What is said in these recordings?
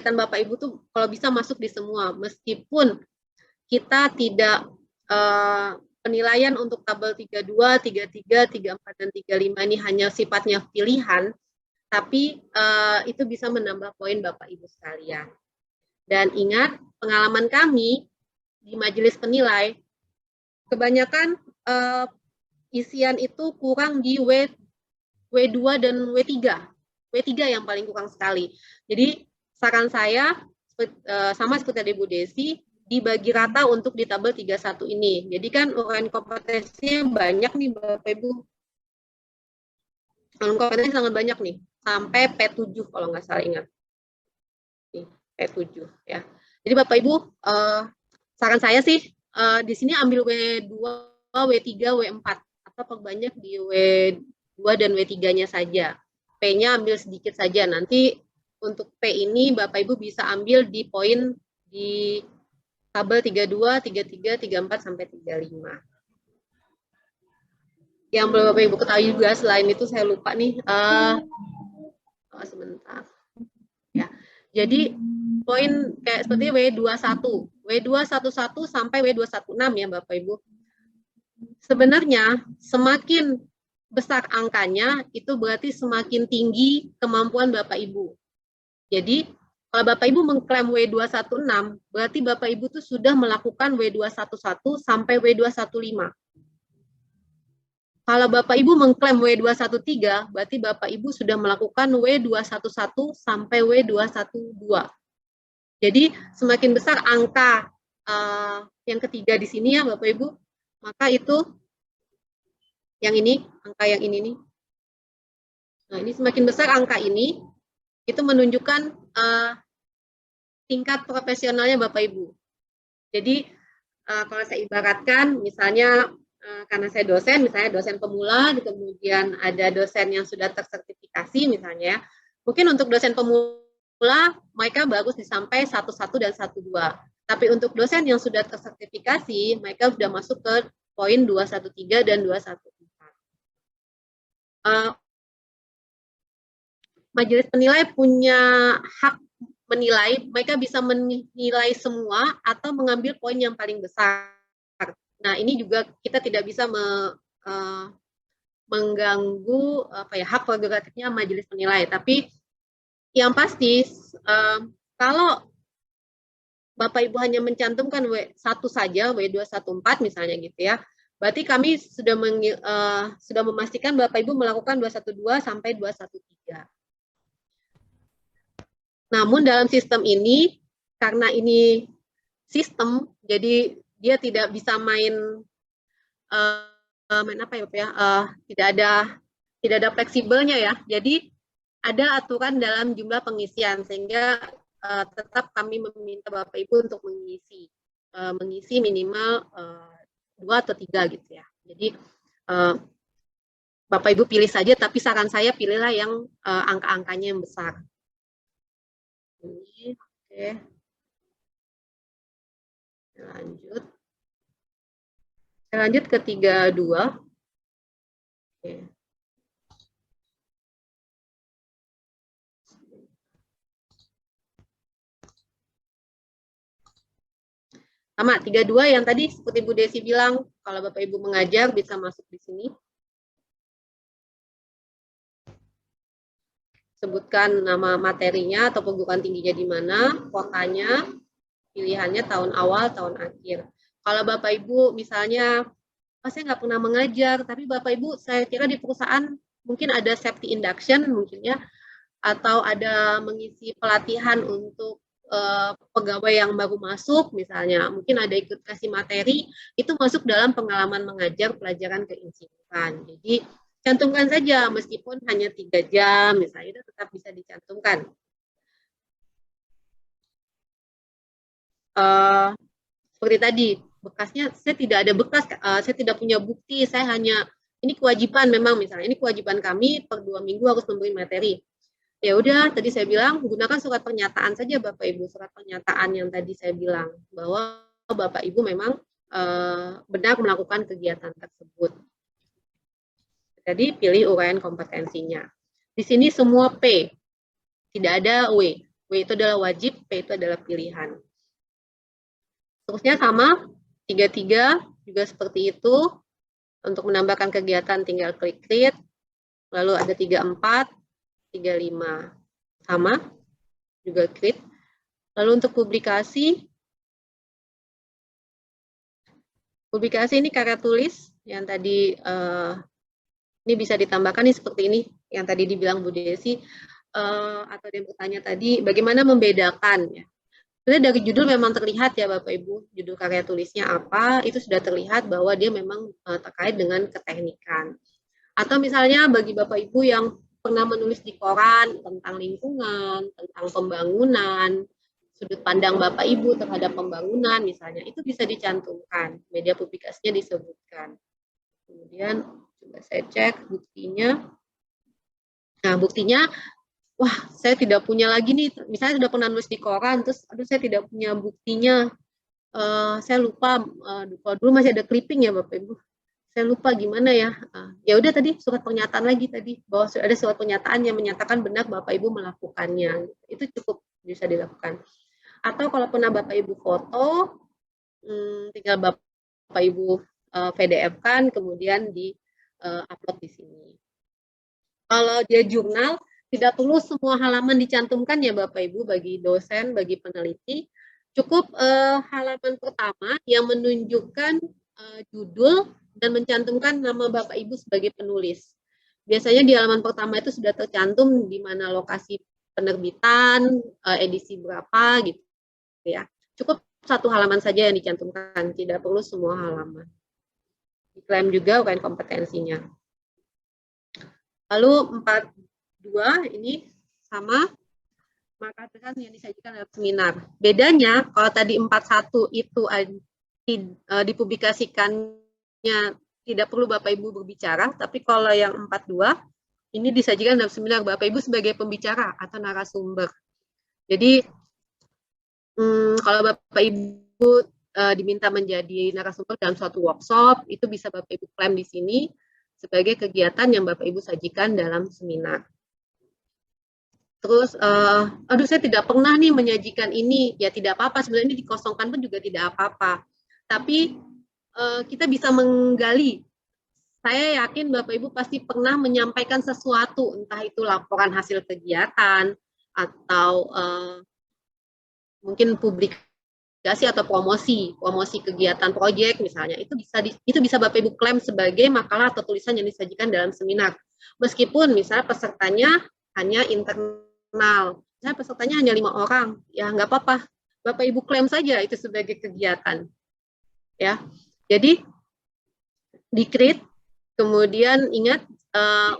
Bapak Ibu tuh kalau bisa masuk di semua, meskipun kita tidak penilaian untuk tabel 32, 33, 34, dan 35 ini hanya sifatnya pilihan, tapi itu bisa menambah poin Bapak Ibu sekalian. Dan ingat, pengalaman kami di majelis penilai, kebanyakan isian itu kurang di W2 dan W3. W3 yang paling kurang sekali. Jadi saran saya, sama seperti dari Bu Desi, dibagi rata untuk di tabel 31 ini. Jadi kan uraian kompetensinya banyak nih Bapak Ibu. Uraian kompetensi sangat banyak nih, sampai P7 kalau nggak salah ingat. Nih, P7 ya. Jadi Bapak Ibu, saran saya sih di sini ambil W2, W3, W4 atau perbanyak di W2 dan W3-nya saja. P-nya ambil sedikit saja. Nanti untuk P ini Bapak Ibu bisa ambil di poin di tabel 32, 33, 34 sampai 35. Yang belum Bapak Ibu ketahui juga, selain itu saya lupa nih. Sebentar. Ya. Jadi poin kayak seperti W21, W211 sampai W216 ya Bapak Ibu. Sebenarnya semakin besar angkanya itu berarti semakin tinggi kemampuan Bapak Ibu. Jadi kalau Bapak Ibu mengklaim W216, berarti Bapak Ibu tuh sudah melakukan W211 sampai W215. Kalau Bapak Ibu mengklaim W213, berarti Bapak Ibu sudah melakukan W211 sampai W212. Jadi semakin besar angka yang ketiga di sini ya Bapak Ibu, maka itu yang ini, angka yang ini nih. Nah, ini semakin besar angka ini, itu menunjukkan tingkat profesionalnya Bapak Ibu. Jadi kalau saya ibaratkan, misalnya karena saya dosen, misalnya dosen pemula, kemudian ada dosen yang sudah tersertifikasi misalnya, mungkin untuk dosen pemula mereka bagus sampai 1.1 dan 1.2. Tapi untuk dosen yang sudah tersertifikasi, mereka sudah masuk ke poin 213 dan 214. Majelis penilai punya hak menilai, mereka bisa menilai semua atau mengambil poin yang paling besar. Nah, ini juga kita tidak bisa mengganggu hak prerogatifnya majelis penilai. Tapi yang pasti, kalau Bapak Ibu hanya mencantumkan W1 saja, W214 misalnya gitu ya, berarti kami sudah memastikan Bapak Ibu melakukan 212 sampai 213. Namun dalam sistem ini, karena ini sistem, jadi dia tidak bisa main apa ya, tidak ada fleksibelnya ya. Jadi ada aturan dalam jumlah pengisian sehingga tetap kami meminta Bapak Ibu untuk mengisi minimal 2 atau 3 gitu ya. Jadi Bapak Ibu pilih saja, tapi saran saya pilihlah yang angka-angkanya yang besar. Ini, oke. Lanjut. Saya lanjut ke 32. Oke. Sama 32 yang tadi seperti Bu Desi bilang, kalau Bapak Ibu mengajar bisa masuk di sini. Sebutkan nama materinya atau perguruan tingginya di mana, kotanya, pilihannya tahun awal, tahun akhir. Kalau Bapak Ibu misalnya, saya nggak pernah mengajar, tapi Bapak Ibu saya kira di perusahaan mungkin ada safety induction mungkin ya, atau ada mengisi pelatihan untuk pegawai yang baru masuk misalnya, mungkin ada ikut kasih materi, itu masuk dalam pengalaman mengajar pelajaran keinsinyuran. Jadi cantumkan saja, meskipun hanya 3 jam misalnya, itu tetap bisa dicantumkan. Seperti tadi, bekasnya saya tidak ada bekas, saya tidak punya bukti, saya hanya, ini kewajiban memang misalnya, ini kewajiban kami per 2 minggu harus memberi materi. Ya udah, tadi saya bilang gunakan surat pernyataan saja Bapak Ibu, surat pernyataan yang tadi saya bilang bahwa Bapak Ibu memang benar melakukan kegiatan tersebut. Jadi pilih uraian kompetensinya. Di sini semua P, tidak ada W. W itu adalah wajib, P itu adalah pilihan. Terusnya sama, 33 juga seperti itu. Untuk menambahkan kegiatan tinggal klik create. Lalu ada 34, 35. Sama, juga create. Lalu untuk publikasi ini karya tulis yang tadi ini bisa ditambahkan nih seperti ini yang tadi dibilang Bu Desi atau yang bertanya tadi bagaimana membedakan ya. Sebenarnya dari judul memang terlihat ya Bapak Ibu, judul karya tulisnya apa, itu sudah terlihat bahwa dia memang terkait dengan keteknikan. Atau misalnya bagi Bapak Ibu yang pernah menulis di koran tentang lingkungan, tentang pembangunan, sudut pandang Bapak Ibu terhadap pembangunan misalnya, itu bisa dicantumkan, media publikasinya disebutkan. Kemudian coba saya cek buktinya. Nah, buktinya, wah saya tidak punya lagi nih, misalnya sudah pernah nulis di koran, terus aduh saya tidak punya buktinya, saya lupa, kalau dulu masih ada clipping ya Bapak Ibu, saya lupa gimana ya, ya udah tadi surat pernyataan lagi tadi, bahwa ada surat pernyataan yang menyatakan benar Bapak Ibu melakukannya, itu cukup bisa dilakukan. Atau kalau pernah Bapak Ibu foto, tinggal Bapak Ibu PDF-kan, kemudian di-upload di sini. Kalau dia jurnal, tidak perlu semua halaman dicantumkan ya Bapak Ibu, bagi dosen, bagi peneliti. Cukup halaman pertama yang menunjukkan judul dan mencantumkan nama Bapak Ibu sebagai penulis. Biasanya di halaman pertama itu sudah tercantum di mana lokasi penerbitan, edisi berapa gitu ya. Cukup satu halaman saja yang dicantumkan, tidak perlu semua halaman. Diklaim juga UKN kompetensinya. Lalu 42 ini sama maka pesan yang disajikan dalam seminar. Bedanya kalau tadi 41 itu dipublikasikannya tidak perlu Bapak Ibu berbicara, tapi kalau yang 42 ini disajikan dalam seminar Bapak Ibu sebagai pembicara atau narasumber. Jadi kalau Bapak Ibu diminta menjadi narasumber dalam suatu workshop, itu bisa Bapak Ibu klaim di sini sebagai kegiatan yang Bapak Ibu sajikan dalam seminar. Terus, aduh saya tidak pernah nih menyajikan ini, ya tidak apa-apa, sebenarnya ini dikosongkan pun juga tidak apa-apa. Tapi kita bisa menggali. Saya yakin Bapak Ibu pasti pernah menyampaikan sesuatu, entah itu laporan hasil kegiatan, atau mungkin publikasi atau promosi kegiatan proyek misalnya, itu bisa Bapak Ibu klaim sebagai makalah atau tulisan yang disajikan dalam seminar. Meskipun misalnya pesertanya hanya internal, misalnya pesertanya hanya 5 orang, ya nggak apa-apa, Bapak Ibu klaim saja itu sebagai kegiatan. Ya, jadi di-create, kemudian ingat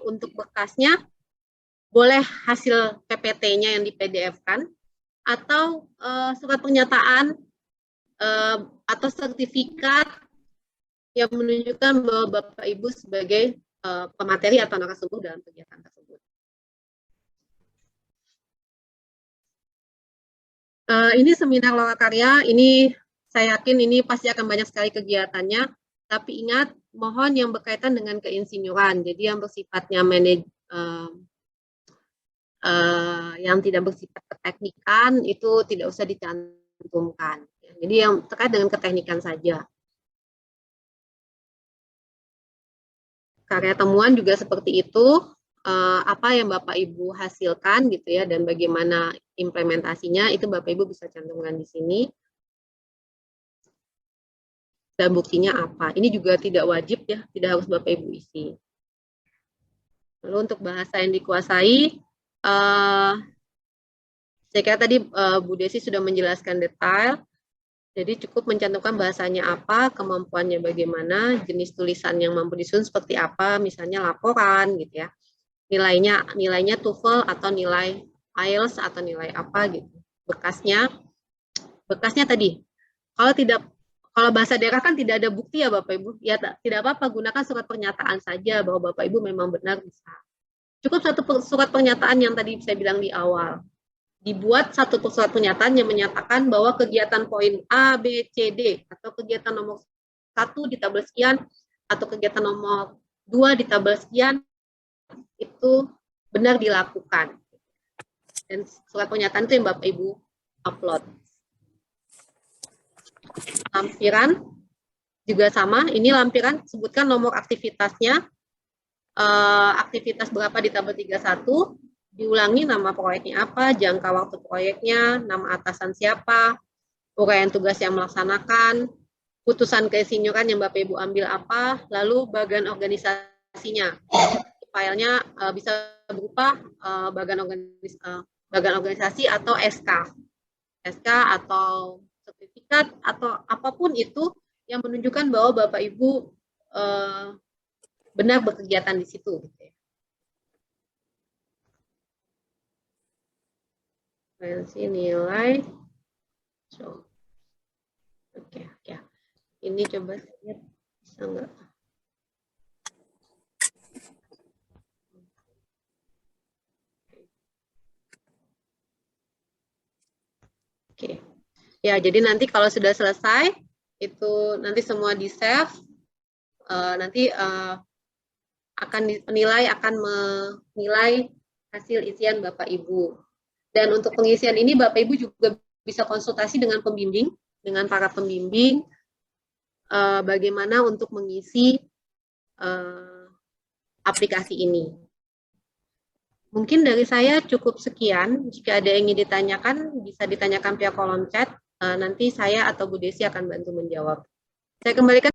untuk berkasnya boleh hasil PPT-nya yang di PDF-kan, atau surat pernyataan atau sertifikat yang menunjukkan bahwa Bapak Ibu sebagai pemateri atau narasumber dalam kegiatan tersebut. Ini seminar lokakarya, ini saya yakin ini pasti akan banyak sekali kegiatannya, tapi ingat, mohon yang berkaitan dengan keinsinyuran, jadi yang bersifatnya yang tidak bersifat keteknikan itu tidak usah dicantumkan. Jadi yang terkait dengan keteknikan saja. Karya temuan juga seperti itu, apa yang Bapak Ibu hasilkan gitu ya, dan bagaimana implementasinya itu Bapak Ibu bisa cantumkan di sini. Dan buktinya apa? Ini juga tidak wajib ya, tidak harus Bapak Ibu isi. Lalu untuk bahasa yang dikuasai, saya kira tadi Bu Desi sudah menjelaskan detail. Jadi cukup mencantumkan bahasanya apa, kemampuannya bagaimana, jenis tulisan yang mampu disusun seperti apa, misalnya laporan gitu ya. Nilainya TOEFL atau nilai IELTS atau nilai apa gitu. Bekasnya tadi. Kalau bahasa daerah kan tidak ada bukti ya Bapak Ibu. Ya tidak apa-apa, gunakan surat pernyataan saja bahwa Bapak Ibu memang benar bisa. Cukup satu surat pernyataan yang tadi saya bilang di awal. Dibuat satu surat pernyataan yang menyatakan bahwa kegiatan poin A, B, C, D, atau kegiatan nomor 1 di tabel sekian, atau kegiatan nomor 2 di tabel sekian, itu benar dilakukan. Dan surat pernyataan itu yang Bapak Ibu upload. Lampiran juga sama, ini lampiran sebutkan nomor aktivitasnya, aktivitas berapa di tabel 31, diulangi nama proyeknya apa, jangka waktu proyeknya, nama atasan siapa, uraian tugas yang melaksanakan, putusan keinsinyuran yang Bapak Ibu ambil apa, lalu bagian organisasinya. Filenya bisa berupa bagian organisasi atau SK atau sertifikat atau apapun itu yang menunjukkan bahwa Bapak Ibu benar berkegiatan di situ. Referensi nilai. Oke. Ini coba lihat bisa nggak? Oke. Ya, jadi nanti kalau sudah selesai, itu nanti semua di-save, nanti akan menilai hasil isian Bapak Ibu. Dan untuk pengisian ini Bapak Ibu juga bisa konsultasi dengan pembimbing, dengan para pembimbing, bagaimana untuk mengisi aplikasi ini. Mungkin dari saya cukup sekian. Jika ada yang ingin ditanyakan, bisa ditanyakan via kolom chat. Nanti saya atau Bu Desi akan bantu menjawab. Saya kembalikan